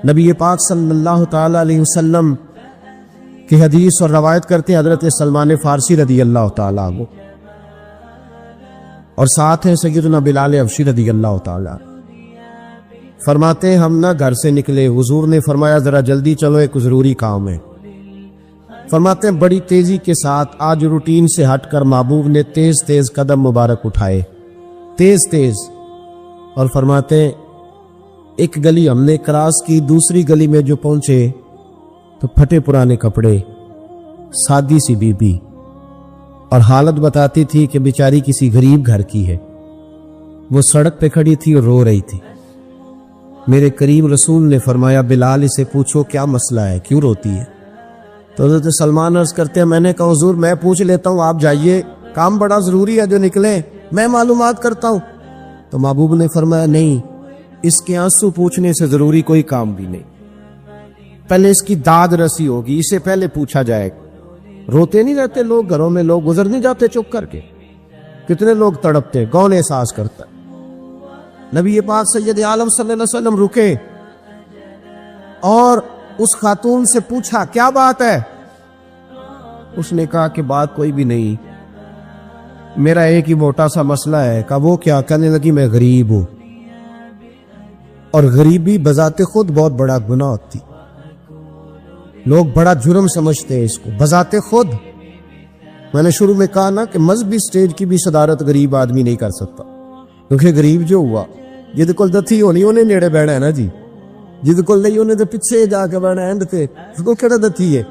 نبی پاک صلی اللہ تعالی علیہ وسلم کی حدیث اور روایت کرتے ہیں حضرت سلمان فارسی رضی اللہ تعالیٰ عنہ، اور ساتھ ہیں سیدنا بلال حبشی رضی اللہ تعالیٰ عنہ۔ فرماتے ہیں ہم نہ گھر سے نکلے، حضور نے فرمایا ذرا جلدی چلو، ایک ضروری کام ہے۔ فرماتے ہیں بڑی تیزی کے ساتھ آج روٹین سے ہٹ کر محبوب نے تیز تیز قدم مبارک اٹھائے، تیز تیز، اور فرماتے ہیں ایک گلی ہم نے کراس کی، دوسری گلی میں جو پہنچے تو پھٹے پرانے کپڑے، سادی سی بی بی، اور حالت بتاتی تھی کہ بیچاری کسی غریب گھر کی ہے۔ وہ سڑک پہ کھڑی تھی اور رو رہی تھی۔ میرے کریم رسول نے فرمایا بلال اسے پوچھو کیا مسئلہ ہے، کیوں روتی ہے؟ تو حضرت سلمان عرض کرتے ہیں میں نے کہا حضور میں پوچھ لیتا ہوں، آپ جائیے، کام بڑا ضروری ہے جو نکلے، میں معلومات کرتا ہوں۔ تو محبوب نے فرمایا نہیں، اس کے آنسو پوچھنے سے ضروری کوئی کام بھی نہیں، پہلے اس کی داد رسی ہوگی، اسے پہلے پوچھا جائے۔ روتے نہیں رہتے لوگ گھروں میں، لوگ گزر نہیں جاتے چپ کر کے، کتنے لوگ تڑپتے، کون احساس کرتا ہے؟ نبی پاک سید عالم صلی اللہ علیہ وسلم رکے اور اس خاتون سے پوچھا کیا بات ہے؟ اس نے کہا کہ بات کوئی بھی نہیں، میرا ایک ہی موٹا سا مسئلہ ہے۔ کہا وہ کیا؟ کہنے لگی میں غریب ہوں، اور غریبی بذات خود بہت بڑا گناہ ہوتی، لوگ بڑا جرم سمجھتے ہیں اس کو بذات خود۔ میں نے شروع میں کہا نا کہ مذہبی سٹیج کی بھی صدارت غریب آدمی نہیں کر سکتا، کیونکہ غریب جو ہوا جد کول دتھی ہونی انہیں نیڑے بیٹھنا ہے نا جی، جد کول نہیں انہیں تو پیچھے جا کے بیٹھنا ہے، اینڈ پہ اس کو کہڑا دتھی ہے۔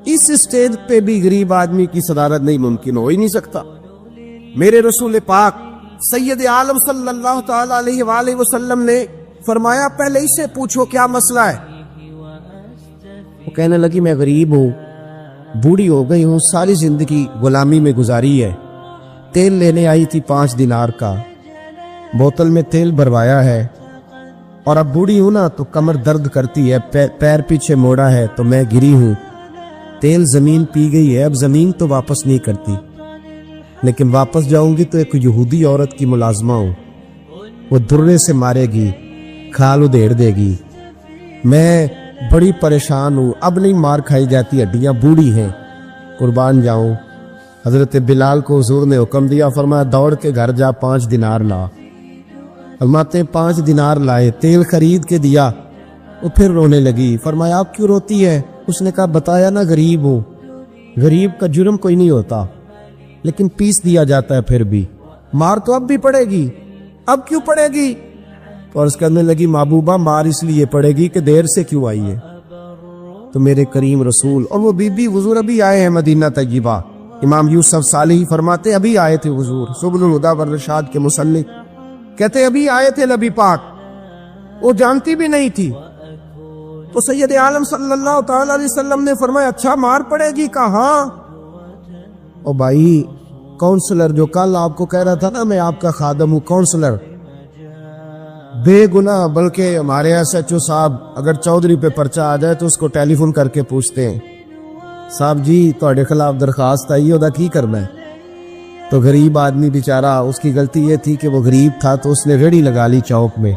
اس سٹیج پہ بھی غریب آدمی کی صدارت نہیں ممکن، ہو ہی نہیں سکتا۔ میرے رسول پاک سید عالم صلی اللہ تعالی علیہ وآلہ وسلم نے فرمایا پہلے اسے پوچھو کیا مسئلہ ہے۔ وہ کہنے لگی میں غریب ہوں، بوڑھی ہو گئی ہوں، ساری زندگی غلامی میں گزاری ہے، تیل لینے آئی تھی 5 دینار کا، بوتل میں تیل بھروایا ہے، اور اب بوڑھی ہوں نا تو کمر درد کرتی ہے، پیر پیچھے موڑا ہے تو میں گری ہوں، تیل زمین پی گئی ہے، اب زمین تو واپس نہیں کرتی، لیکن واپس جاؤں گی تو ایک یہودی عورت کی ملازمہ ہوں، وہ درے سے مارے گی، کھال ادھیڑ دے گی، میں بڑی پریشان ہوں، اب نہیں مار کھائی جاتی، ہڈیاں بوڑھی ہیں، قربان جاؤں۔ حضرت بلال کو حضور نے حکم دیا، فرمایا دوڑ کے گھر جا 5 دینار لا۔ فرماتے 5 دینار لائے، تیل خرید کے دیا، وہ پھر رونے لگی۔ فرمایا آپ کیوں روتی ہے؟ اس نے کہا بتایا نا غریب ہوں، غریب کا جرم کوئی نہیں ہوتا، لیکن پیس دیا جاتا ہے، پھر بھی مار تو اب بھی پڑے گی، اب کیوں پڑے گی؟ تو عرض کرنے لگی محبوبہ مار اس لیے پڑے گی کہ دیر سے کیوں آئی ہے۔ تو میرے کریم رسول اور وہ بی بی حضور ابھی آئے ہیں مدینہ طیبہ، امام یوسف صالحی فرماتے ابھی آئے تھے حضور، سبل الہدی والرشاد کے مصنف کہتے ابھی آئے تھے نبی پاک، وہ جانتی بھی نہیں تھی۔ تو سید عالم صلی اللہ تعالی علیہ وسلم نے فرمایا اچھا مار پڑے گی؟ کہا ہاں۔ او بھائی کونسلر جو کل آپ کو کہہ رہا تھا نا میں آپ کا خادم ہوں، کونسلر بے گناہ، بلکہ ہمارے SHO صاحب اگر چودھری پہ پرچہ آ جائے تو اس کو ٹیلی فون کر کے پوچھتے ہیں صاحب جی تہاڈے خلاف درخواست آئی ہے، کی کرنا ہے؟ تو غریب آدمی بیچارہ، اس کی غلطی یہ تھی کہ وہ غریب تھا تو اس نے ریڑھی لگا لی چوک میں،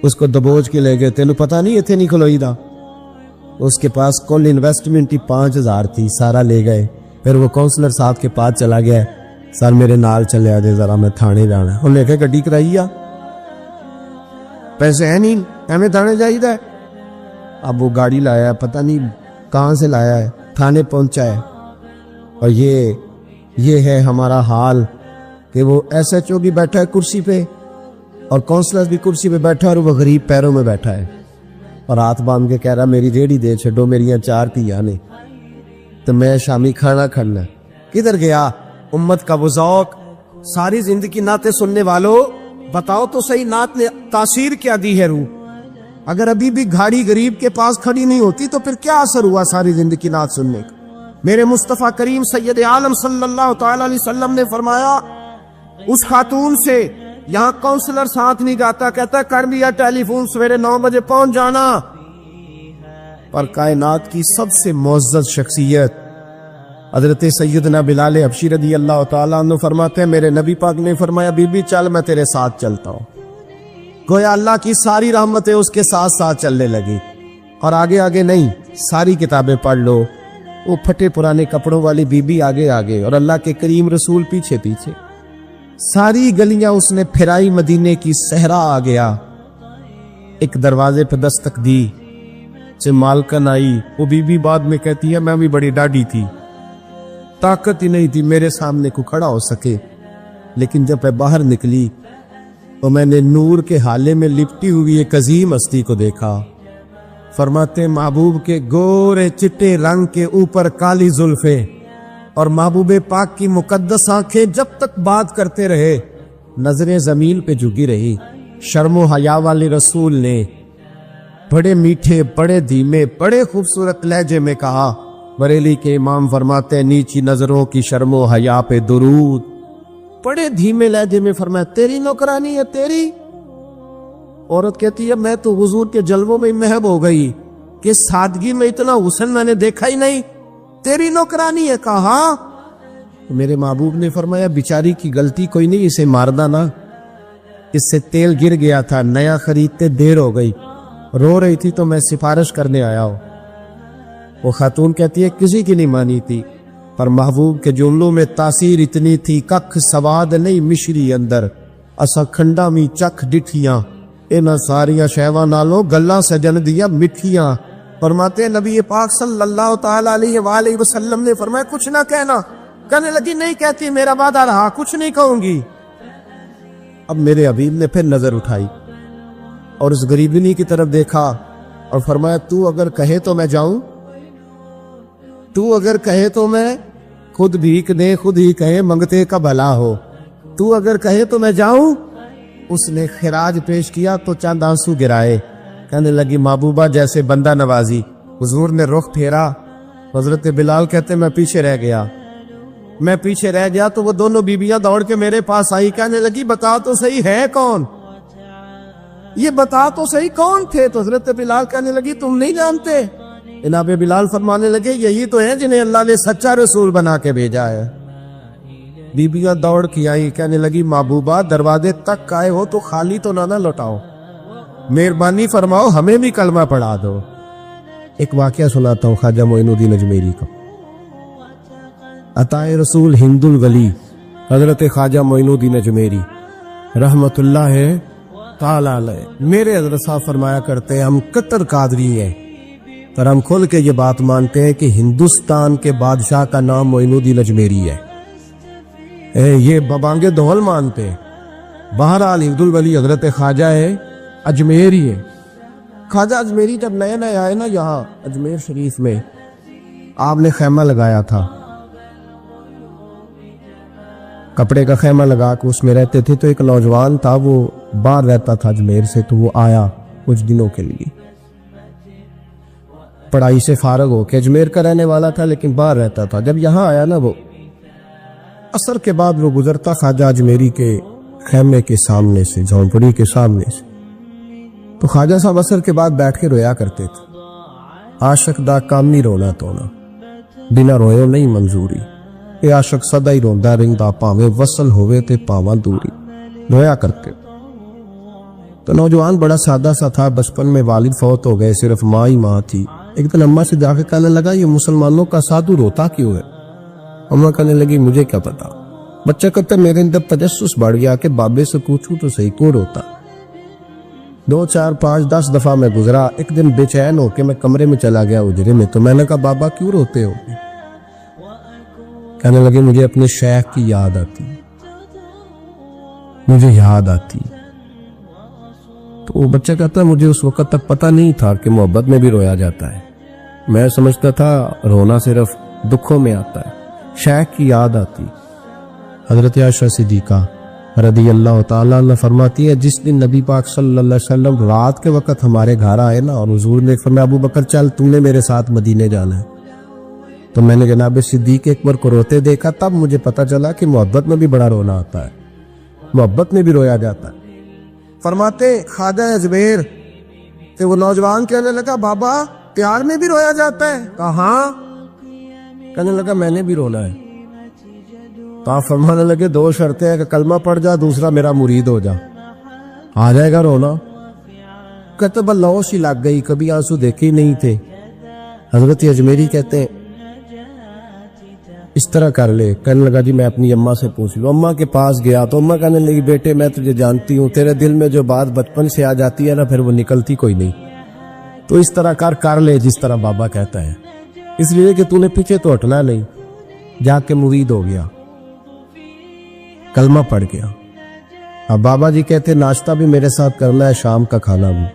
اس کو دبوچ کے لے گئے، تینوں پتہ نہیں اتنے نہیں کھلوئی دا، اس کے پاس کل انویسٹمنٹ ہی 5000 تھی، سارا لے گئے۔ پھر وہ کونسلر صاحب کے پاس چلا گیا، سر میرے نال چلے آدھے ذرا میں تھانے جانا ہے، انہوں نے کہا گڈی کرائی آ، پیسے ہیں نہیں ایویں تھانے جائیدا ہے۔ اب وہ گاڑی لایا ہے، پتہ نہیں کہاں سے لایا ہے، تھانے پہنچا ہے، اور یہ ہے ہمارا حال کہ وہ SHO بھی بیٹھا ہے کرسی پہ اور کونسلر بھی کرسی پہ بیٹھا ہے، اور وہ غریب پیروں میں بیٹھا ہے اور ہاتھ باندھ کے کہہ رہا میری ریڑھی دے چھڈو، میری 4 دھیاں نے تو میں شامی کھانا کھڑنا۔ کدھر گیا امت کا وہ ذوق؟ ساری زندگی نعتیں سننے والوں بتاؤ تو صحیح، نعت نے تاثیر کیا دی ہے روح؟ اگر ابھی بھی گھاڑی غریب کے پاس کھڑی نہیں ہوتی تو پھر کیا اثر ہوا ساری زندگی نعت سننے کا؟ میرے مصطفیٰ کریم سید عالم صلی اللہ تعالی علیہ وسلم نے فرمایا اس خاتون سے، یہاں کونسلر ساتھ نہیں جاتا، کہتا کر لیا ٹیلی فون، سویرے 9 بجے پہنچ جانا، پر کائنات کی سب سے معزز شخصیت حضرت سیدنا بلال حبشی رضی اللہ تعالیٰ عنہ فرماتے ہیں میرے نبی پاک نے فرمایا بی بی چل میں تیرے ساتھ چلتا ہوں۔ گویا اللہ کی ساری رحمتیں اس کے ساتھ ساتھ چلنے لگی. اور آگے آگے نہیں، ساری کتابیں پڑھ لو. وہ پھٹے پرانے کپڑوں والی بی بی آگے آگے اور اللہ کے کریم رسول پیچھے پیچھے. ساری گلیاں اس نے پھرائی، مدینے کی صحرا آ گیا. ایک دروازے پہ دستک دی، سے مالکن آئی. وہ بی بی بعد میں کہتی ہے میں بھی بڑی ڈاڈی تھی، طاقت ہی نہیں تھی میرے سامنے کو کھڑا ہو سکے. لیکن جب میں باہر نکلی تو میں نے نور کے حالے میں لپٹی ہوئی ایک عظیم ہستی کو دیکھا. فرماتے محبوب کے گورے چٹے رنگ کے اوپر کالی زلفیں اور محبوب پاک کی مقدس آنکھیں جب تک بات کرتے رہے نظریں زمین پہ جھکی رہی. شرم و حیا والے رسول نے بڑے میٹھے، بڑے دھیمے، بڑے خوبصورت لہجے میں کہا. بریلی کے امام فرماتے نیچی نظروں کی شرم و حیا پہ درود. بڑے دھیمے لہجے میں فرمایا تیری نوکرانی ہے تیری. عورت کہتی ہے میں تو حضور کے جلووں میں محب ہو گئی کہ سادگی میں اتنا حسن میں نے دیکھا ہی نہیں. تیری نوکرانی ہے. کہا میرے محبوب نے فرمایا بیچاری کی غلطی کوئی نہیں، اسے مارنا نہ، اس سے تیل گر گیا تھا، نیا خریدتے دیر ہو گئی، رو رہی تھی تو میں سفارش کرنے آیا ہوں. وہ خاتون کہتی ہے کسی کی نہیں مانی تھی، پر محبوب کے جملوں میں تاثیر اتنی تھی ککھ سواد نہیں مشری اندر اسا کھنڈا می چکھ ڈٹھیاں انہاں ساریاں شیواں نالوں گلاں سجن دیا مٹھیاں. فرماتے نبی پاک صلی اللہ تعالی علیہ وآلہ وسلم نے فرمایا کچھ نہ کہنا. کہنے لگی نہیں کہتی، میرا وعدہ رہا، کچھ نہیں کہوں گی. اب میرے حبیب نے پھر نظر اٹھائی اور اس غریبنی کی طرف دیکھا اور فرمایا تو اگر کہے تو میں جاؤں، تو اگر کہے تو میں خود بھیک دے، خود ہی کہے منگتے کا بھلا ہو، تو اگر کہے تو میں جاؤں. اس نے خراج پیش کیا تو چند آنسو گرائے. کہنے لگی محبوبہ جیسے بندہ نوازی. حضور نے رخ پھیرا. حضرت بلال کہتے میں پیچھے رہ گیا. میں پیچھے رہ گیا تو وہ دونوں بیبیاں دوڑ کے میرے پاس آئی. کہنے لگی بتا تو صحیح ہے کون، یہ بتا تو صحیح کون تھے. تو حضرت بلال کہنے لگی تم نہیں جانتے. جناب بلال فرمانے لگے یہی تو ہیں جنہیں اللہ نے سچا رسول بنا کے بھیجا ہے. بیبیاں دوڑ کے آئی. کہنے لگی محبوبہ دروازے تک آئے ہو تو خالی تو نہ لوٹاؤ، مہربانی فرماؤ ہمیں بھی کلمہ پڑھا دو. ایک واقعہ سناتا ہوں خواجہ معین الدین اجمیری کا. عطائے رسول ہند الولی حضرت خواجہ معین الدین اجمیری رحمت اللہ تعالی علیہ، میرے حضرت صاحب فرمایا کرتے ہیں ہم کتر قادری ہیں پر ہم کھل کے یہ بات مانتے ہیں کہ ہندوستان کے بادشاہ کا نام معین الدین اجمیری ہے. یہ ببانگے دول مانتے ہیں. بہرحال ہند الولی حضرت خواجہ ہے اجمیری ہے. خواجہ اجمیری جب نئے نئے آئے نا یہاں اجمیر شریف میں، آپ نے خیمہ لگایا تھا، کپڑے کا خیمہ لگا کے اس میں رہتے تھے. تو ایک نوجوان تھا وہ باہر رہتا تھا اجمیر سے، تو وہ آیا کچھ دنوں کے لیے، پڑھائی سے فارغ ہو کے، اجمیر کا رہنے والا تھا لیکن باہر رہتا تھا. جب یہاں آیا نا وہ عصر کے بعد وہ گزرتا خواجہ اجمیری کے خیمے کے سامنے سے، جھونپڑی کے سامنے سے، تو خواجہ صاحب عصر کے بعد بیٹھ کے رویا کرتے تھے. عاشق دا کام نہیں رونا تونا، بنا روئے نہیں منظوری، اے عاشق سدا ہی روندا رہندا پاویں وصل ہوئے تے پاواں دوری. رویا کرتے. تو نوجوان بڑا سادہ سا تھا، بچپن میں والد فوت ہو گئے، صرف ماں ہی ماں تھی. ایک دن اماں سے جا کے کہنے لگا یہ مسلمانوں کا سادھو روتا کیوں ہے؟ اماں کہنے لگی مجھے کیا پتا. بچہ کہتا میرے اندر تجسس بڑھ گیا کہ بابے سے پوچھوں تو صحیح کیوں روتا. 2 4 5 10 دفعہ میں گزرا. ایک دن بے چین ہو کے میں کمرے میں چلا گیا اجرے میں. تو میں نے کہا بابا کیوں روتے ہو؟ کہنے لگے مجھے اپنے شیخ کی یاد آتی، مجھے یاد آتی. تو وہ بچہ کہتا ہے مجھے اس وقت تک پتہ نہیں تھا کہ محبت میں بھی رویا جاتا ہے. میں سمجھتا تھا رونا صرف دکھوں میں آتا ہے. شیخ کی یاد آتی. حضرت عائشہ صدیقہ رضی اللہ تعالیٰ عنہ فرماتی ہے جس دن نبی پاک صلی اللہ علیہ وسلم رات کے وقت ہمارے گھر آئے نا اور حضور نے فرمایا ابو بکر چل تم نے میرے ساتھ مدینے جانا ہے، تو میں نے جناب صدیق اکبر کو روتے دیکھا. تب مجھے پتا چلا کہ محبت میں بھی بڑا رونا آتا ہے، محبت میں بھی رویا جاتا ہے. فرماتے خواجہ اجمیر کہ وہ نوجوان کہنے لگا بابا پیار میں بھی رویا جاتا ہے؟ کہا ہاں. کہنے لگا میں نے بھی رونا ہے. تو آپ فرمانے لگے 2 شرطیں ہیں کہ کلمہ پڑھ جا، دوسرا میرا مرید ہو جا. آ جائے گا رونا. کہتے بلوش ہی لگ گئی, کبھی آنسو دیکھے ہی نہیں تھے. حضرت اجمیری کہتے ہیں اس طرح کر لے. کہنے لگا جی میں اپنی اماں سے پوچھ لوں. اماں کے پاس گیا تو اماں کہنے لگی بیٹے میں تجھے جانتی ہوں, تیرے دل میں جو بات بچپن سے آ جاتی ہے نا پھر وہ نکلتی کوئی نہیں. تو اس طرح کر لے جس طرح بابا کہتا ہے, اس لیے کہ تو نے پیچھے تو ہٹنا نہیں. جا کے مرید ہو گیا, کلمہ پڑھ گیا. اب بابا جی کہتے ناشتہ بھی میرے ساتھ کرنا ہے, شام کا کھانا بھی,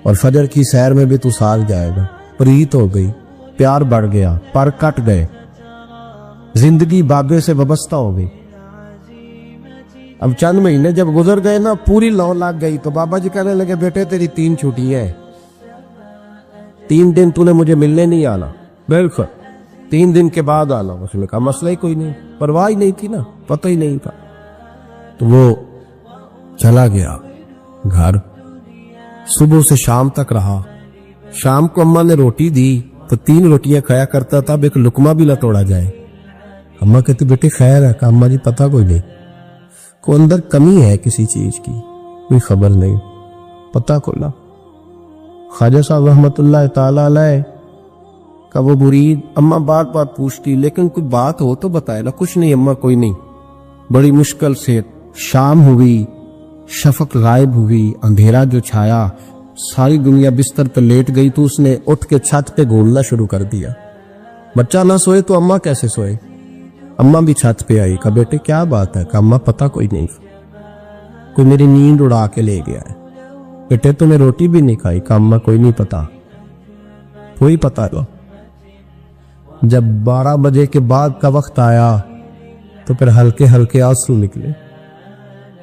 اور فجر کی سیر میں بھی تو ساتھ جائے گا. پریت ہو گئی, پیار بڑھ گیا, پر کٹ گئے, زندگی بابے سے وابستہ ہو گئی. اب چند مہینے جب گزر گئے نا پوری لو لگ گئی. تو بابا جی کہنے لگے بیٹے تیری 3 چھٹیاں ہیں, 3 دن تو نے مجھے ملنے نہیں آنا. بالکل 3 دن کے بعد آنا. اس نے کہا مسئلہ ہی کوئی نہیں, پرواہ ہی نہیں تھی نا, پتہ ہی نہیں تھا. تو وہ چلا گیا گھر. صبح سے شام تک رہا. شام کو اماں نے روٹی دی تو 3 روٹیاں کھایا کرتا تھا, اب ایک لقمہ بھی نہ توڑا جائے. اماں کہتی بیٹے خیر ہے. کہا اماں جی پتہ کوئی نہیں, کو اندر کمی ہے کسی چیز کی, کوئی خبر نہیں, پتہ کو نہ. خواجہ صاحب رحمت اللہ تعالی علیہ کا وہ مرید اماں بات بات پوچھتی لیکن کوئی بات ہو تو بتائے نا. کچھ نہیں اماں کوئی نہیں. بڑی مشکل سے شام ہوئی, شفق غائب ہوئی, اندھیرا جو چھایا, ساری دنیا بستر پہ لیٹ گئی. تو اس نے اٹھ کے چھت پہ گھومنا شروع کر دیا. بچہ نہ سوئے تو اماں کیسے سوئے. اماں بھی چھت پہ آئی. کہا بیٹے کیا بات ہے. کہا اماں پتہ کوئی نہیں, کوئی میری نیند اڑا کے لے گیا ہے. بیٹے تو نے روٹی بھی نہیں کھائی. کہا اماں کوئی نہیں پتا, کوئی پتا. جب 12 بجے کے بعد کا وقت آیا تو پھر ہلکے ہلکے آنسو نکلے,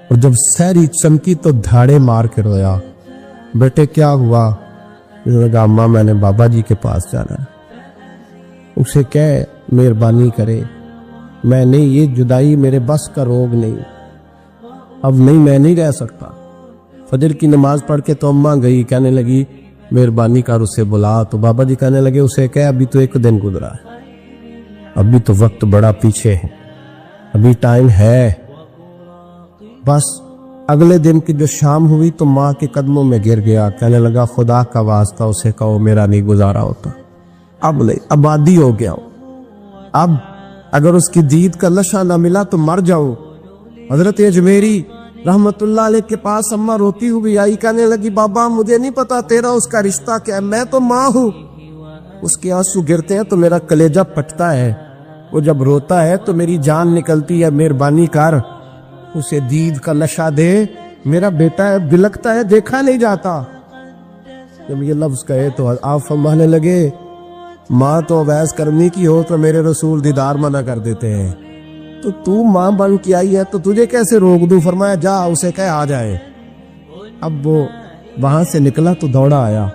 اور جب سحری چمکی تو دھاڑے مار کے رویا. بیٹے کیا ہوا. کہا اماں میں نے بابا جی کے پاس جانا ہے, اسے کہہ مہربانی کرے, میں نہیں, یہ جدائی میرے بس کا روگ نہیں, اب نہیں, میں نہیں رہ سکتا. فجر کی نماز پڑھ کے تو اماں گئی, کہنے لگی مہربانی کر اسے بلا. تو بابا جی کہنے لگے اسے کہہ ابھی تو 1 دن گزرا ہے, ابھی تو وقت بڑا پیچھے ہے, ابھی ٹائم ہے. بس اگلے دن کی جو شام ہوئی تو ماں کے قدموں میں گر گیا. کہنے لگا خدا کا واسطہ اسے کہو میرا نہیں گزارا ہوتا, اب نہیں, آبادی ہو گیا ہوں, اب اگر اس کی دید کا نشہ نہ ملا تو مر جاؤں. حضرت اجمیری رحمت اللہ علیہ کے پاس اماں روتی ہوئی آئی. کہنے لگی بابا مجھے نہیں پتا تیرا اس کا رشتہ کیا ہے, میں تو ماں ہوں. اس کے آنسو گرتے ہیں تو میرا کلیجہ پھٹتا ہے, وہ جب روتا ہے تو میری جان نکلتی ہے. مہربانی کر اسے دید کا نشہ دے, میرا بیٹا ہے, بلکتا ہے, دیکھا نہیں جاتا. جب یہ لفظ کہے تو آپ فرمانے لگے ماں تو اویس کرنی کی ہو تو میرے رسول دیدار منع کر دیتے ہیں, تو ماں بن کے آئی ہے تو تجھے کیسے روک دوں. فرمایا جا اسے کہہ آ جائے. اب وہ وہاں سے نکلا تو دوڑا آیا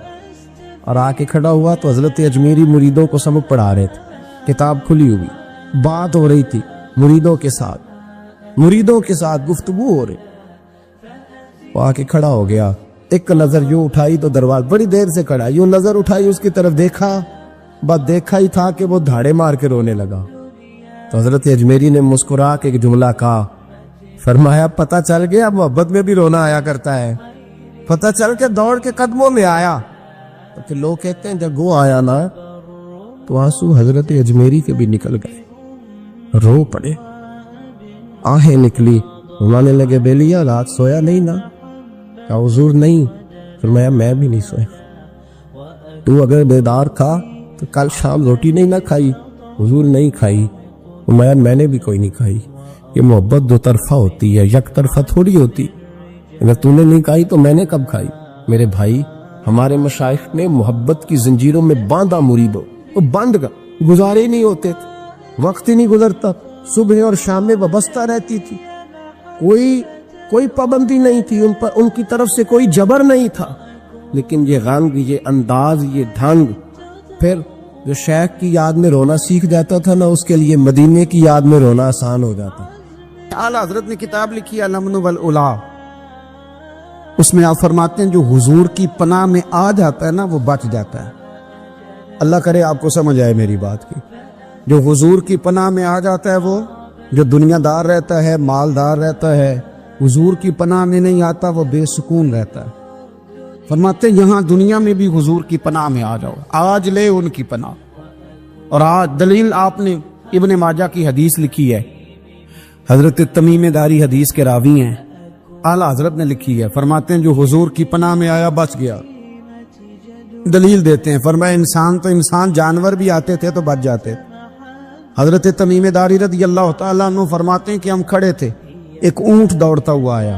اور آ کے کھڑا ہوا تو حضرت اجمیری مریدوں کو سبق پڑھا رہے تھے. کتاب کھلی ہوئی, بات ہو رہی تھی مریدوں کے ساتھ گفتگو ہو رہی. وہ آ کے کھڑا ہو گیا, ایک نظر یوں اٹھائی تو دروازہ, بڑی دیر سے کھڑا, یوں نظر اٹھائی اس کی طرف دیکھا, بس دیکھا ہی تھا کہ وہ دھاڑے مار کے رونے لگا. تو حضرت اجمیری نے مسکرا کے ایک جملہ کہا, فرمایا پتہ چل گیا محبت میں بھی رونا آیا کرتا ہے. پتہ چل کے دوڑ کے قدموں میں آیا. تو پھر لوگ کہتے ہیں جب وہ آیا نا تو آنسو حضرت اجمیری کے بھی نکل گئے, رو پڑے, آہیں نکلی. فرمانے لگے بیلیا رات سویا نہیں نا. کہا حضور نہیں. فرمایا میں بھی نہیں سویا. تو اگر بیدار تھا تو کل شام روٹی نہیں نہ کھائی. حضور نہیں کھائی. فرمایا میں نے بھی کوئی نہیں کھائی. یہ محبت 2 طرفہ ہوتی ہے, یک طرفہ تھوڑی ہوتی. اگر تو نے نہیں کھائی تو میں نے کب کھائی. میرے بھائی ہمارے مشائخ نے محبت کی زنجیروں میں باندھا مریدوں, وہ بند کا گزارے ہی نہیں ہوتے تھے, وقت ہی نہیں گزرتا, صبح اور شام میں وابستہ رہتی تھی, کوئی پابندی نہیں تھی ان پر, ان کی طرف سے کوئی جبر نہیں تھا. لیکن یہ غنگ, یہ انداز, یہ ڈھنگ, پھر جو شیخ کی یاد میں رونا سیکھ جاتا تھا نا اس کے لیے مدینے کی یاد میں رونا آسان ہو جاتا. اعلیٰ حضرت نے کتاب لکھی الامن والعلا, اس میں آپ فرماتے ہیں جو حضور کی پناہ میں آ جاتا ہے نا وہ بچ جاتا ہے. اللہ کرے آپ کو سمجھ آئے میری بات کی. جو حضور کی پناہ میں آ جاتا ہے وہ, جو دنیا دار رہتا ہے, مالدار رہتا ہے, حضور کی پناہ میں نہیں آتا وہ بے سکون رہتا ہے. فرماتے یہاں دنیا میں بھی حضور کی پناہ میں آ جاؤ, آج لے ان کی پناہ. اور آج دلیل آپ نے ابن ماجہ کی حدیث لکھی ہے, حضرت تمیم داری حدیث کے راوی ہیں, اعلیٰ حضرت نے لکھی ہے. فرماتے ہیں جو حضور کی پناہ میں آیا بچ گیا. دلیل دیتے ہیں, فرمایا انسان جانور بھی آتے تھے تو بچ جاتے. حضرت تمیم داری رضی اللہ تعالیٰ عنہ فرماتے ہیں کہ ہم کھڑے تھے, ایک اونٹ دوڑتا ہوا آیا.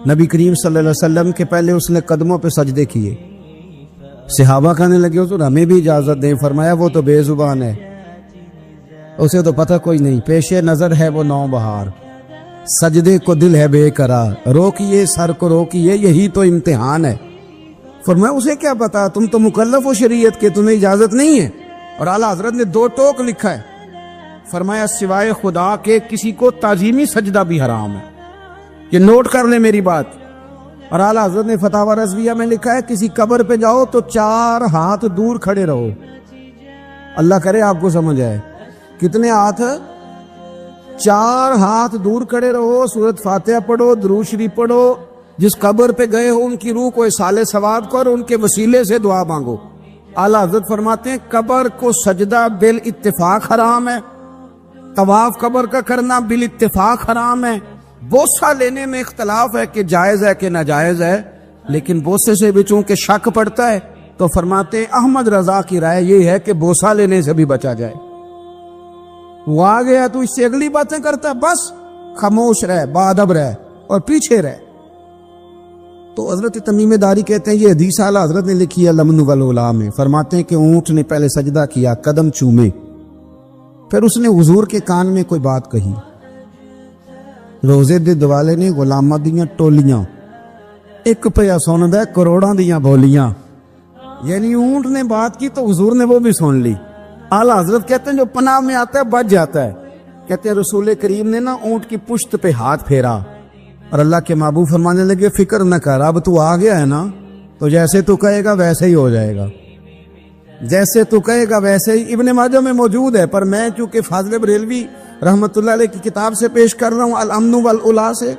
نبی کریم صلی اللہ علیہ وسلم کے پہلے اس نے قدموں پہ سجدے کیے. صحابہ کہنے لگے حضور ہمیں بھی اجازت دیں. فرمایا وہ تو بے زبان ہے, اسے تو پتہ کوئی نہیں, پیش نظر ہے وہ نو بہار, سجدے کو دل ہے بے قرار, روکیے سر کو روکیے یہی تو امتحان ہے. فرمایا اسے کیا پتا, تم تو مکلف ہو شریعت کے, تمہیں اجازت نہیں ہے. اور اعلیٰ حضرت نے 2 ٹوک لکھا ہے, فرمایا سوائے خدا کے کسی کو تعظیمی سجدہ بھی حرام ہے. یہ نوٹ کر لیں میری بات. اور اعلیٰ حضرت نے فتاوی رضویہ میں لکھا ہے کسی قبر پہ جاؤ تو 4 ہاتھ دور کھڑے رہو. اللہ کرے آپ کو سمجھ آئے. کتنے ہاتھ؟ 4 ہاتھ دور کھڑے رہو, سورۃ فاتحہ پڑھو, درود شریف پڑھو, جس قبر پہ گئے ہو ان کی روح کو اصال ثواب کرو, ان کے وسیلے سے دعا مانگو. اعلیٰ حضرت فرماتے ہیں قبر کو سجدہ بالاتفاق حرام ہے, طواف قبر کا کرنا بالاتفاق حرام ہے. بوسہ لینے میں اختلاف ہے کہ جائز ہے کہ ناجائز ہے, لیکن بوسے سے بھی چونکہ شک پڑتا ہے تو فرماتے ہیں احمد رضا کی رائے یہ ہے کہ بوسہ لینے سے بھی بچا جائے. وہ آ گیا تو اس سے اگلی باتیں کرتا ہے, بس خاموش رہ, باادب رہ اور پیچھے رہ. تو حضرت تمیم داری کہتے ہیں یہ حدیث اعلیٰ حضرت نے لکھی ہے لمن والعلا میں. فرماتے ہیں کہ اونٹ نے پہلے سجدہ کیا, قدم چومے, پھر اس نے حضور کے کان میں کوئی بات کہی. روزے دے دوالے نے غلاماں دیاں ٹولیاں, ایک پیا سندا کروڑاں دیاں بولیاں. یعنی اونٹ نے بات کی تو حضور نے وہ بھی سن لی. اعلیٰ حضرت کہتے ہیں جو پناہ میں آتا ہے بچ جاتا ہے. کہتے ہیں رسول کریم نے نا اونٹ کی پشت پہ ہاتھ پھیرا اور اللہ کے محبوب فرمانے لگے فکر نہ کر, اب تو آ گیا ہے نا, تو جیسے تو کہے گا ویسے ہی ہو جائے گا, جیسے تو کہے گا ویسے ہی. ابن ماجہ میں موجود ہے, پر میں چونکہ فاضل بریلوی رحمت اللہ علیہ کی کتاب سے پیش کر رہا ہوں الامن والعلا سے,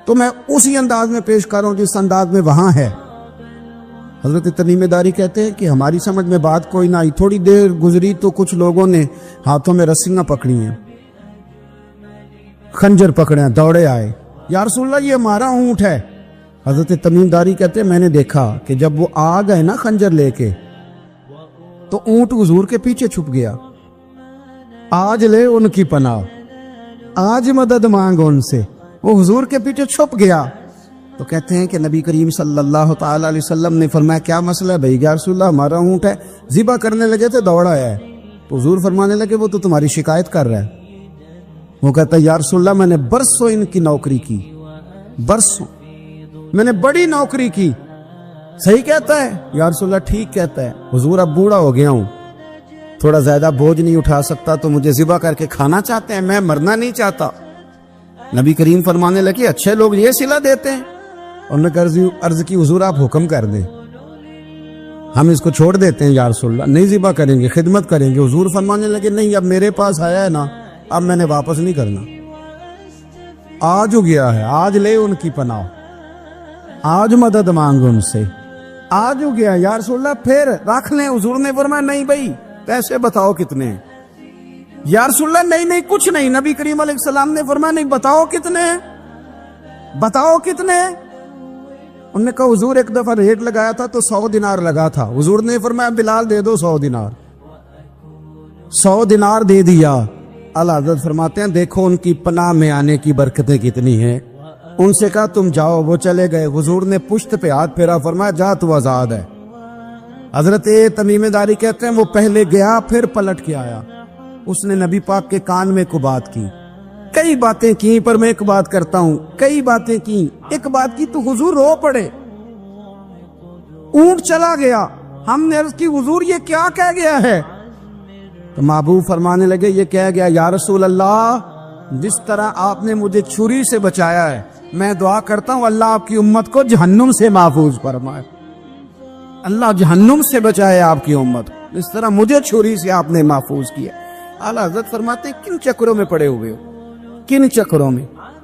تو میں اسی انداز میں پیش کر رہا ہوں جس انداز میں وہاں ہے. حضرت تمیم داری کہتے ہیں کہ ہماری سمجھ میں بات کوئی نہ آئی. تھوڑی دیر گزری تو کچھ لوگوں نے ہاتھوں میں رسیاں پکڑی ہیں, خنجر پکڑے ہیں, دوڑے آئے, یا رسول اللہ یہ ہمارا اونٹ ہے. حضرت تمیم داری کہتے ہیں میں نے دیکھا کہ جب وہ آ گئے نا خنجر لے کے تو اونٹ حضور کے پیچھے چھپ گیا. آج لے ان کی پناہ, آج مدد مانگ ان سے, وہ حضور کے پیچھے چھپ گیا. تو کہتے ہیں کہ نبی کریم صلی اللہ تعالی علیہ وسلم نے فرمایا کیا مسئلہ ہے بھائی؟ یا رسول اللہ ہمارا اونٹ ہے. ذبح کرنے لگے تھے دوڑا ہے. تو حضور فرمانے لگے وہ تو تمہاری شکایت کر رہا ہے. وہ کہتا ہے یا رسول اللہ میں نے برسوں ان کی نوکری کی, برسوں میں نے بڑی نوکری کی. صحیح کہتا ہے یا رسول اللہ؟ ٹھیک کہتا ہے. حضور اب بوڑھا ہو گیا ہوں, تھوڑا زیادہ بوجھ نہیں اٹھا سکتا, تو مجھے ذبح کر کے کھانا چاہتے ہیں, میں مرنا نہیں چاہتا. نبی کریم فرمانے لگے اچھے لوگ یہ صلہ دیتے ہیں. انہوں نے عرض کی حضور آپ حکم کر دیں, ہم اس کو چھوڑ دیتے ہیں یا رسول اللہ, نہیں ذبح کریں گے, خدمت کریں گے. حضور فرمانے لگے نہیں, اب میرے پاس آیا ہے نا, اب میں نے واپس نہیں کرنا. آج ہو گیا ہے, آج لے ان کی پناہ, آج مدد مانگ ان سے, آج ہو گیا یا رسول اللہ پھر رکھ لیں. حضور نے فرمایا نہیں بھائی پیسے بتاؤ کتنے ہیں. یا رسول اللہ نہیں کچھ نہیں. نبی کریم علیہ السلام نے فرمایا نہیں بتاؤ کتنے ہیں, بتاؤ کتنے ہیں. انہوں نے کہا حضور ایک دفعہ ریٹ لگایا تھا تو 100 دینار لگا تھا. حضور نے فرمایا بلال دے دو 100 دینار. 100 دینار دے دیا. اعلیٰ حضرت فرماتے ہیں دیکھو ان کی پناہ میں آنے کی برکتیں کتنی ہیں. ان سے کہا تم جاؤ, وہ چلے گئے. حضور نے پشت پہ ہاتھ پھیرا, فرمایا جا تو آزاد ہے. حضرت تمیم داری کہتے ہیں وہ پہلے گیا پھر پلٹ کے آیا. اس نے نبی پاک کے کان میں کو بات کی, کئی باتیں کی, پر میں ایک بات کرتا ہوں, کئی باتیں کی, ایک بات کی تو حضور رو پڑے. اونٹ چلا گیا, ہم نے عرض کی حضور یہ کیا کہہ گیا ہے؟ تو محبوب فرمانے لگے یہ کہہ گیا یا رسول اللہ جس طرح آپ نے مجھے چھری سے بچایا ہے, میں دعا کرتا ہوں اللہ آپ کی امت کو جہنم سے محفوظ فرمائے. اللہ جہنم سے بچائے آپ کی امت, اس طرح مجھے چھری سے آپ نے محفوظ کیا. اعلیٰ حضرت فرماتے کن چکروں میں پڑے ہوئے ہو, کن چکروں میں؟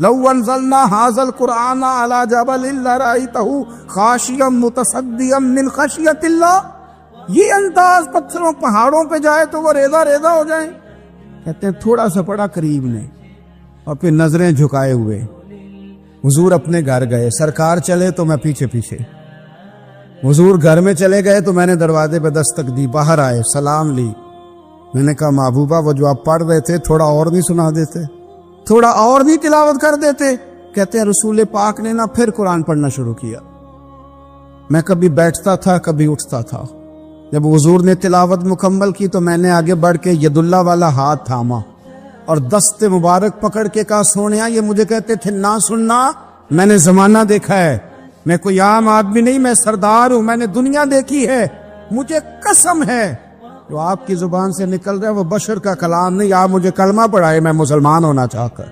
لو انزلنا هذا القرآن على جبل لرأيته خاشعا متصدعا من خشیۃ اللہ. یہ انداز پتھروں پہاڑوں پہ جائے تو وہ ریزہ ریزہ ہو جائیں. کہتے ہیں تھوڑا سا پڑا قریب نے اور پھر نظریں جھکائے ہوئے. حضور اپنے گھر گئے، سرکار چلے تو میں پیچھے پیچھے. حضور گھر میں چلے گئے تو میں نے دروازے پہ دستک دی، باہر آئے، سلام لی. میں نے کہا محبوبہ وہ جو آپ پڑھ رہے تھے تھوڑا اور نہیں سنا دیتے، تھوڑا اور نہیں تلاوت کر دیتے؟ کہتے ہیں رسول پاک نے نا پھر قرآن پڑھنا شروع کیا. میں کبھی بیٹھتا تھا کبھی اٹھتا تھا. جب حضور نے تلاوت مکمل کی تو میں نے آگے بڑھ کے ید اللہ والا ہاتھ تھاما اور دست مبارک پکڑ کے کہا سونیا یہ مجھے کہتے تھے نہ سننا، میں نے زمانہ دیکھا ہے، میں کوئی عام آدمی نہیں، میں سردار ہوں، میں نے دنیا دیکھی ہے. مجھے قسم ہے جو آپ کی زبان سے نکل رہا ہے وہ بشر کا کلام نہیں. آپ مجھے کلمہ پڑھائے میں مسلمان ہونا چاہ کر.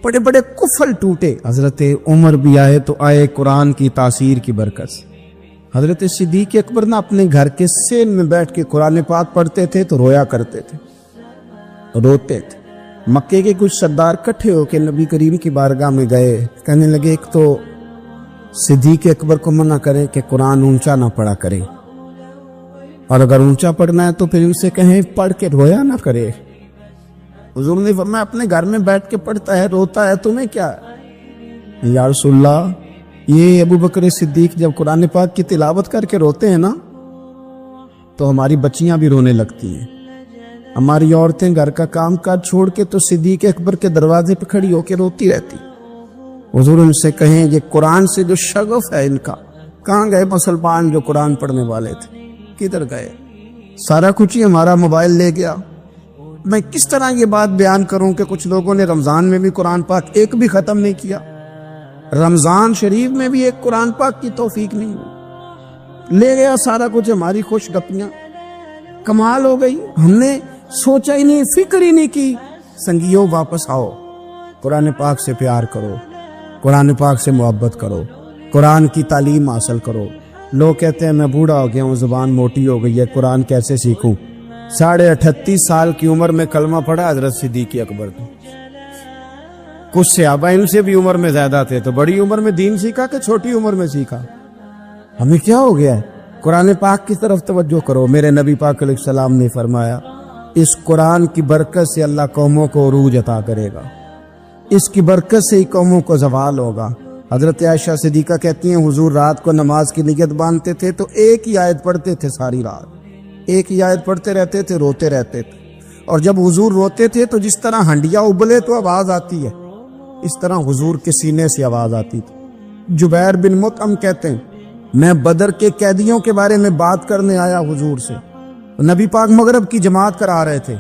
بڑے بڑے کفل ٹوٹے. حضرت عمر بھی آئے تو آئے قرآن کی تاثیر کی برکت سے. حضرت صدیق اکبر نہ اپنے گھر کے سین میں بیٹھ کے قرآن پاک پڑھتے تھے تو رویا کرتے تھے، روتے تھے. مکے کے کچھ سردار کٹھے ہو کے نبی کریم کی بارگاہ میں گئے، کہنے لگے ایک تو صدیق اکبر کو منع کرے کہ قرآن اونچا نہ پڑھا کرے، اور اگر اونچا پڑھنا ہے تو پھر اسے کہیں پڑھ کے رویا نہ کرے. حضور نے فرمایا اپنے گھر میں بیٹھ کے پڑھتا ہے روتا ہے، تمہیں کیا ہے؟ یا رسول اللہ یہ ابو بکر صدیق جب قرآن پاک کی تلاوت کر کے روتے ہیں نا تو ہماری بچیاں بھی رونے لگتی ہیں، ہماری عورتیں گھر کا کام کاج چھوڑ کے تو صدیق اکبر کے دروازے پہ کھڑی ہو کے روتی رہتی. حضور ان سے کہیں یہ قرآن سے جو شغف ہے ان کا، کہاں گئے مسلمان جو قرآن پڑھنے والے تھے، کدھر گئے؟ سارا کچھ ہی ہمارا موبائل لے گیا. میں کس طرح یہ بات بیان کروں کہ کچھ لوگوں نے رمضان میں بھی قرآن پاک ایک بھی ختم نہیں کیا، رمضان شریف میں بھی ایک قرآن پاک کی توفیق نہیں ہوئی. لے گیا سارا کچھ، ہماری خوش گپیاں. کمال ہو گئی، ہم نے سوچا ہی نہیں، فکر ہی نہیں کی. سنگیو واپس آؤ، قرآن پاک سے پیار کرو، قرآن پاک سے محبت کرو، قرآن کی تعلیم حاصل کرو. لوگ کہتے ہیں میں بوڑھا ہو گیا ہوں، زبان موٹی ہو گئی ہے، قرآن کیسے سیکھوں؟ 38.5 سال کی عمر میں کلمہ پڑھا حضرت صدیق اکبر نے. کچھ صحابہ ان سے بھی عمر میں زیادہ تھے، تو بڑی عمر میں دین سیکھا کہ چھوٹی عمر میں سیکھا؟ ہمیں کیا ہو گیا ہے؟ قرآن پاک کی طرف توجہ کرو. میرے نبی پاک علیہ السلام نے فرمایا اس قرآن کی برکت سے اللہ قوموں کو عروج عطا کرے گا، اس کی برکت سے ہی قوموں کو زوال ہوگا. حضرت عائشہ صدیقہ کہتی ہیں حضور رات کو نماز کی نیت باندھتے تھے تو ایک ہی آیت پڑھتے تھے، ساری رات ایک ہی آیت پڑھتے رہتے تھے، روتے رہتے تھے. اور جب حضور روتے تھے تو جس طرح ہنڈیا ابلے تو آواز آتی ہے، اس طرح حضور کے سینے سے آواز آتی تھی. جبیر بن مطعم کہتے ہیں میں بدر کے قیدیوں کے بارے میں بات کرنے آیا حضور سے، نبی پاک مغرب کی جماعت کرا رہے تھے.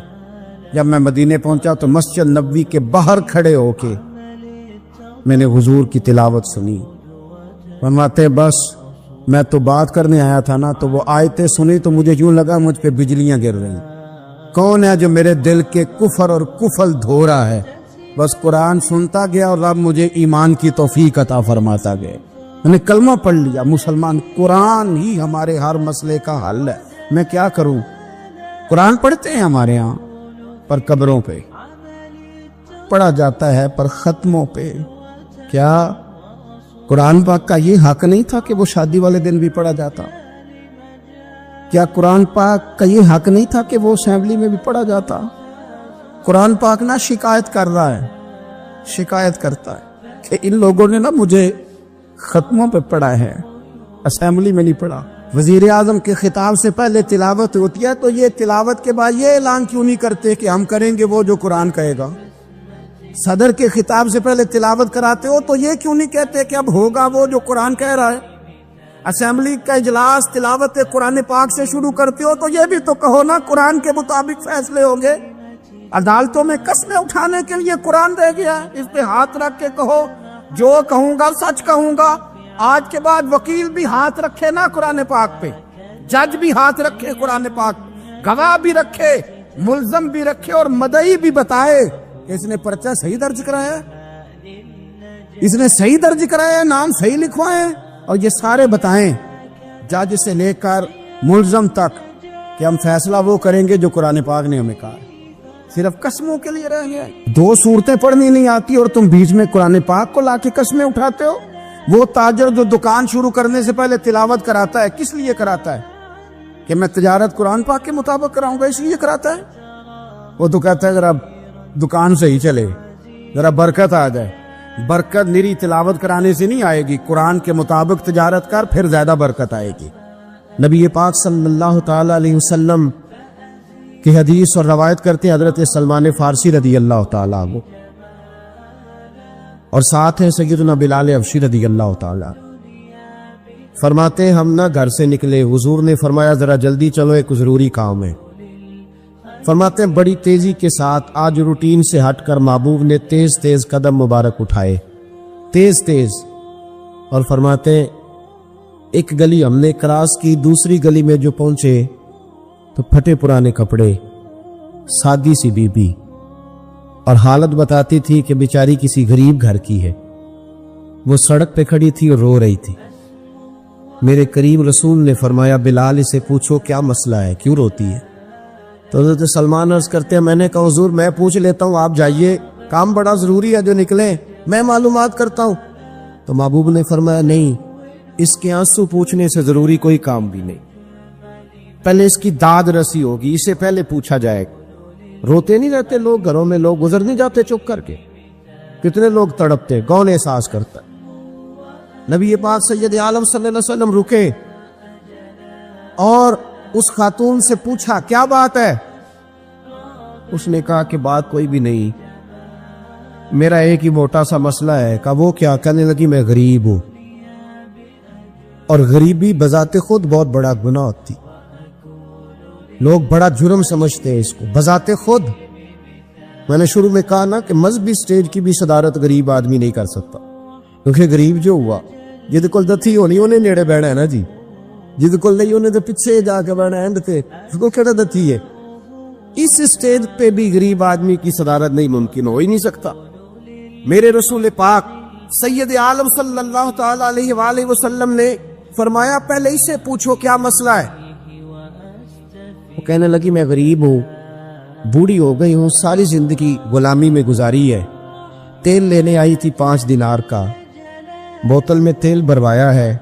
جب میں مدینے پہنچا تو مسجد نبوی کے باہر کھڑے ہو کے میں نے حضور کی تلاوت سنی. فرماتے بس میں تو بات کرنے آیا تھا نا، تو وہ آیتیں سنی تو مجھے یوں لگا مجھ پہ بجلیاں گر رہی. کون ہے جو میرے دل کے کفر اور کفل دھو رہا ہے؟ بس قرآن سنتا گیا اور رب مجھے ایمان کی توفیق عطا فرماتا گیا. میں نے کلمہ پڑھ لیا، مسلمان. قرآن ہی ہمارے ہر مسئلے کا حل ہے. میں کیا کروں؟ قرآن پڑھتے ہیں ہمارے ہاں پر قبروں پہ پڑھا جاتا ہے، پر ختموں پہ. کیا قرآن پاک کا یہ حق نہیں تھا کہ وہ شادی والے دن بھی پڑھا جاتا؟ کیا قرآن پاک کا یہ حق نہیں تھا کہ وہ اسمبلی میں بھی پڑھا جاتا؟ قرآن پاک نہ شکایت کر رہا ہے، شکایت کرتا ہے کہ ان لوگوں نے نا مجھے ختموں پہ پڑھا ہے، اسمبلی میں نہیں پڑھا. وزیر اعظم کے خطاب سے پہلے تلاوت ہوتی ہے تو یہ تلاوت کے بعد یہ اعلان کیوں نہیں کرتے کہ ہم کریں گے وہ جو قرآن کہے گا؟ صدر کے خطاب سے پہلے تلاوت کراتے ہو تو یہ کیوں نہیں کہتے کہ اب ہوگا وہ جو قرآن کہہ رہا ہے؟ اسمبلی کا اجلاس تلاوت قرآن پاک سے شروع کرتے ہو تو یہ بھی تو کہو نا قرآن کے مطابق فیصلے ہوں گے. عدالتوں میں قسمیں اٹھانے کے لیے قرآن رہ گیا ہے، اس پہ ہاتھ رکھ کے کہو جو کہوں گا سچ کہوں گا. آج کے بعد وکیل بھی ہاتھ رکھے نا قرآن پاک پہ، جج بھی ہاتھ رکھے قرآن پاک، گواہ بھی رکھے، ملزم بھی رکھے اور مدعی بھی بتائے کہ اس نے پرچہ صحیح درج کرایا ہے، اس نے صحیح درج کرایا ہے، نام صحیح لکھوائے، اور یہ سارے بتائیں جج سے لے کر ملزم تک کہ ہم فیصلہ وہ کریں گے جو قرآن پاک نے ہمیں کہا. صرف قسموں کے لیے رہ گیا. 2 صورتیں پڑھنی نہیں آتی اور تم بیچ میں قرآن پاک کو لا کے قسمیں اٹھاتے ہو. وہ تاجر جو دکان شروع کرنے سے پہلے تلاوت کراتا ہے، کس لیے کراتا ہے؟ کہ میں تجارت قرآن پاک کے مطابق کراؤں گا، اس لیے کراتا ہے. وہ تو کہتا ہے ذرا دکان صحیح چلے، ذرا برکت آ جائے. برکت نری تلاوت کرانے سے نہیں آئے گی، قرآن کے مطابق تجارت کر، پھر زیادہ برکت آئے گی. نبی پاک صلی اللہ تعالی علیہ وسلم کی حدیث اور روایت کرتے ہیں حضرت سلمان فارسی رضی اللہ تعالیٰ عنہ، اور ساتھ ہیں سیدنا بلال حبشی رضی اللہ تعالیٰ. فرماتے ہیں ہم نہ گھر سے نکلے، حضور نے فرمایا ذرا جلدی چلو، ایک ضروری کام ہے. فرماتے ہیں بڑی تیزی کے ساتھ آج روٹین سے ہٹ کر محبوب نے تیز تیز قدم مبارک اٹھائے، تیز تیز. اور فرماتے ہیں ایک گلی ہم نے کراس کی، دوسری گلی میں جو پہنچے تو پھٹے پرانے کپڑے، سادی سی بی بی، اور حالت بتاتی تھی کہ بیچاری کسی غریب گھر کی ہے. وہ سڑک پہ کھڑی تھی اور رو رہی تھی. میرے کریم رسول نے فرمایا بلال اسے پوچھو کیا مسئلہ ہے، کیوں روتی ہے؟ تو حضرت سلمان عرض کرتے ہیں میں نے کہا حضور میں پوچھ لیتا ہوں، آپ جائیے، کام بڑا ضروری ہے جو نکلے، میں معلومات کرتا ہوں. تو محبوب نے فرمایا نہیں، اس کے آنسو پوچھنے سے ضروری کوئی کام بھی نہیں، پہلے اس کی داد رسی ہوگی، اسے پہلے پوچھا جائے. روتے نہیں رہتے لوگ گھروں میں، لوگ گزر نہیں جاتے چپ کر کے، کتنے لوگ تڑپتے، کون احساس کرتا. نبی پاک سید عالم صلی اللہ علیہ وسلم رکے اور اس خاتون سے پوچھا کیا بات ہے؟ اس نے کہا کہ بات کوئی بھی نہیں، میرا ایک ہی موٹا سا مسئلہ ہے. کہا وہ کیا؟ کہنے لگی میں غریب ہوں، اور غریبی بذات خود بہت بڑا گناہ ہوتی، لوگ بڑا جرم سمجھتے ہیں اس کو بذات خود. میں نے شروع میں کہا نا کہ مذہبی سٹیج کی بھی صدارت غریب آدمی نہیں کر سکتا، کیونکہ غریب جو ہوا جد کول دتھی ہونی انہیں نیڑے بیٹھنا ہے نا جی، جد کول نہیں انہیں تو پیچھے جا کے بیٹھنا ہے، تے اس کو کہڑا دتھی ہے. اس سٹیج پہ بھی غریب آدمی کی صدارت نہیں ممکن ہو ہی نہیں سکتا. میرے رسول پاک سید عالم صلی اللہ تعالی علیہ وآلہ وسلم نے فرمایا پہلے اسے پوچھو کیا مسئلہ ہے. وہ کہنے لگی میں غریب ہوں، بوڑھی ہو گئی ہوں، ساری زندگی غلامی میں گزاری ہے، تیل لینے آئی تھی 5 دینار کا، بوتل میں تیل بھروایا ہے،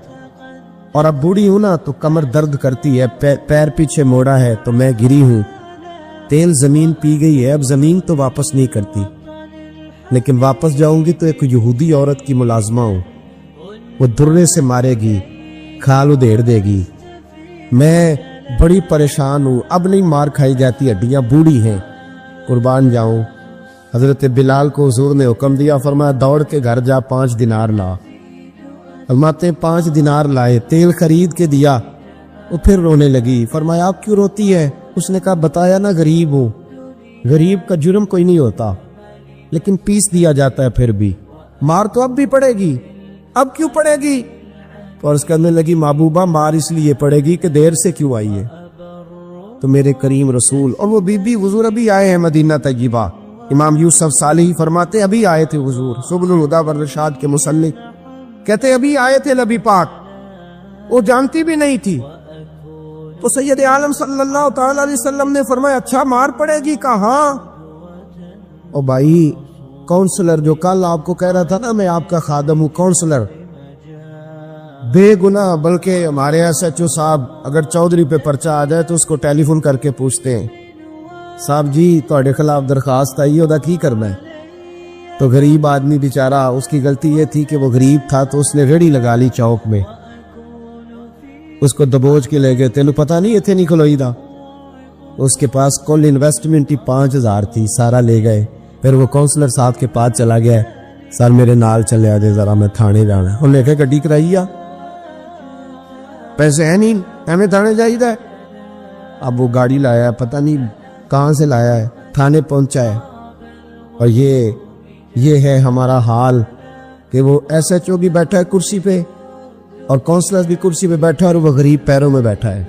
اور اب بوڑھی ہوں نا تو کمر درد کرتی ہے، پیر پیچھے موڑا ہے تو میں گری ہوں، تیل زمین پی گئی ہے، اب زمین تو واپس نہیں کرتی، لیکن واپس جاؤں گی تو ایک یہودی عورت کی ملازمہ ہوں، وہ درے سے مارے گی، کھال ادھیڑ دے گی، میں بڑی پریشان ہوں، اب نہیں مار کھائی جاتی، ہڈیاں بوڑھی ہیں، قربان جاؤں. حضرت بلال کو حضور نے حکم دیا، فرمایا دوڑ کے گھر جا 5 دینار لا. فرماتے 5 دینار لائے، تیل خرید کے دیا. وہ پھر رونے لگی. فرمایا آپ کیوں روتی ہے؟ اس نے کہا بتایا نا غریب ہوں، غریب کا جرم کوئی نہیں ہوتا، لیکن پیس دیا جاتا ہے، پھر بھی مار تو اب بھی پڑے گی، اب کیوں پڑے گی؟ اور اس کرنے لگی محبوبہ مار اس لیے پڑے گی کہ دیر سے کیوں آئی ہے. تو میرے کریم رسول اور وہ بی بی حضور ابھی آئے ہیں مدینہ طیبہ. امام یوسف صالحی فرماتے ابھی آئے تھے حضور، سبل الہدی والرشاد کے مصنف کہتے ابھی آئے تھے نبی پاک، وہ جانتی بھی نہیں تھی. تو سید عالم صلی اللہ تعالی علیہ وسلم نے فرمایا اچھا مار پڑے گی؟ کہاں؟ او بھائی کونسلر جو کل آپ کو کہہ رہا تھا نا میں آپ کا خادم ہوں، کونسلر بے گناہ، بلکہ ہمارے ایس ایچ او صاحب اگر چودھری پہ پرچہ آ جائے تو اس کو ٹیلی فون کر کے پوچھتے ہیں صاحب جی تہاڈے خلاف درخواست آئی ہے، کی کرنا ہے؟ تو غریب آدمی بیچارہ، اس کی غلطی یہ تھی کہ وہ غریب تھا تو اس نے ریڑھی لگا لی چوک میں، اس کو دبوچ کے لے گئے. تینوں پتہ نہیں اتنے نہیں کھلوئی دا. اس کے پاس کل انویسٹمنٹ ہی 5000 تھی، سارا لے گئے. پھر وہ کونسلر صاحب کے پاس چلا گیا، سر میرے نال چلے آ جائے ذرا، میں تھانے جانا. انہوں نے کہا گڈی کرائی آ، پیسے ہیں نہیں، ہمیں تھانے جائیے. اب وہ گاڑی لایا، پتہ نہیں کہاں سے لایا ہے، تھانے پہنچا ہے. اور یہ ہے ہمارا حال کہ وہ ایس ایچ او بھی بیٹھا ہے کرسی پہ اور کونسلر بھی کرسی پہ بیٹھا ہے اور وہ غریب پیروں میں بیٹھا ہے.